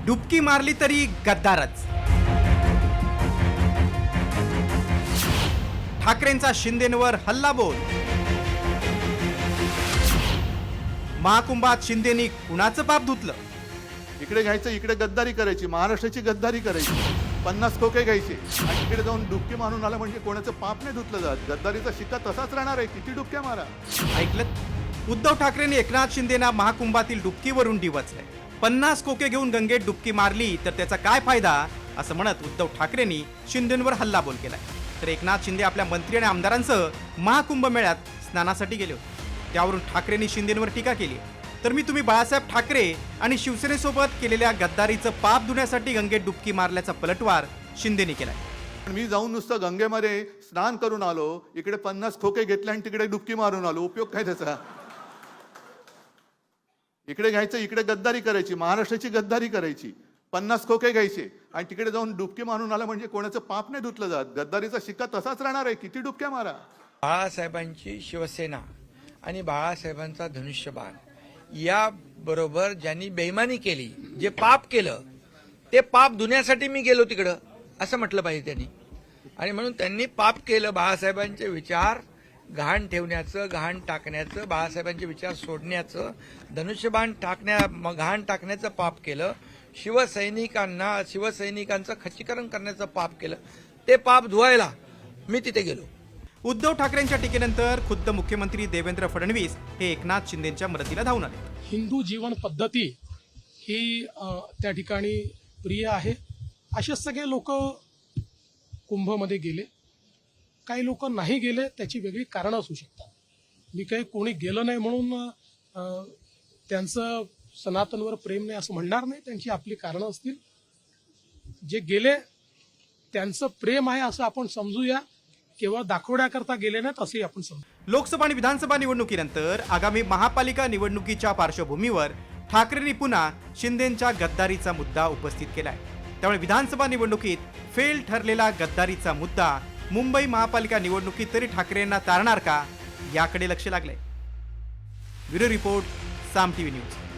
डुबकी मारली तरी गद्दारच. ठाकरेंचा शिंदेंवर हल्लाबोल. महाकुंभात शिंदेनी कुणाचं पाप धुतलं? इकडे घ्यायचं, इकडे गद्दारी करायची, महाराष्ट्राची गद्दारी करायची, 50 खोके घ्यायचे आणि इकडे जाऊन डुबकी मारून आला म्हणजे कोणाचं पाप नाही धुतलं जात. गद्दारीचा शिक्का तसाच राहणार आहे, किती डुबक्या मारा. ऐकलं? उद्धव ठाकरेंनी एकनाथ शिंदेना महाकुंभातील डुबकीवरून डिवचलंय. 50 खोके घेऊन गंगेत डुबकी मारली तर त्याचा काय फायदा, असं म्हणत उद्धव ठाकरेंनी शिंदेंवर हल्लाबोल केलाय. तर एकनाथ शिंदे आपल्या मंत्री आणि आमदारांसह महाकुंभ मेळ्यात स्नानासाठी गेले होते. त्यावरून ठाकरेंनी शिंदेंवर टीका केली. तर तुम्ही बाळासाहेब ठाकरे आणि शिवसेनेसोबत केलेल्या गद्दारीचं पाप धुण्यासाठी गंगेत डुबकी मारल्याचा पलटवार शिंदेने केलाय. मी जाऊन नुसतं गंगेमध्ये स्नान करून आलो, इकडे 50 खोके घेतले आणि तिकडे डुबकी मारून आलो, उपयोग काय त्याचा? इकडे घ्यायचं, इकडे गद्दारी करायची, महाराष्ट्राची गद्दारी करायची, 50 खोके घ्यायचे आणि तिकडे जाऊन डुबकी मारून आला म्हणजे कोणाचं पाप नाही धुतलं जात. गद्दारीचा शिक्का तसाच राहणार आहे, किती डुबक्या मारा. बाळासाहेबांची शिवसेना आणि बाळासाहेबांचा धनुष्यबाण या बरोबर ज्यांनी बेईमानी केली, जे पाप केलं ते पाप धुण्यासाठी मी गेलो तिकडं, असं म्हटलं पाहिजे त्यांनी. आणि म्हणून त्यांनी पाप केलं. बाळासाहेबांचे विचार गहाण ठेवण्याचं, गहाण टाकण्याचं, बाळासाहेबांचे विचार सोडण्याचं, धनुष्यबाण गहाण टाकण्याचं पाप केलं. शिवसैनिकांचं खच्चीकरण करण्याचं पाप केलं. ते पाप धुवायला मी तिथे गेलो. उद्धव ठाकरेंच्या टीकेनंतर खुद्द मुख्यमंत्री देवेंद्र फडणवीस हे एकनाथ शिंदेंच्या मदतीला धावून आले. हिंदू जीवन पद्धती ही त्या ठिकाणी प्रिय आहे. असे सगळे लोक कुंभमध्ये गेले. काही लोक नाही गेले, त्याची वेगळी कारणं असू शकतात. मी काही कोणी गेलं नाही म्हणून त्यांचं सनातनवर प्रेम नाही असं म्हणणार नाही. त्यांची आपली कारणं असतील. जे गेले त्यांचं प्रेम आहे असं आपण समजूया. केवळ दाखवण्याकरता गेले नाहीत असे आपण समजू. लोकसभा आणि विधानसभा निवडणुकीनंतर आगामी महापालिका निवडणुकीच्या पार्श्वभूमीवर ठाकरेंनी पुन्हा शिंदेंच्या गद्दारीचा मुद्दा उपस्थित केलाय. त्यामुळे विधानसभा निवडणुकीत फेल ठरलेला गद्दारीचा मुद्दा मुंबई महापालिका निवडणुकीत तरी ठाकरेंना तारणार का, याकडे लक्ष लागलंय. ब्युरो रिपोर्ट, साम टीव्ही न्यूज.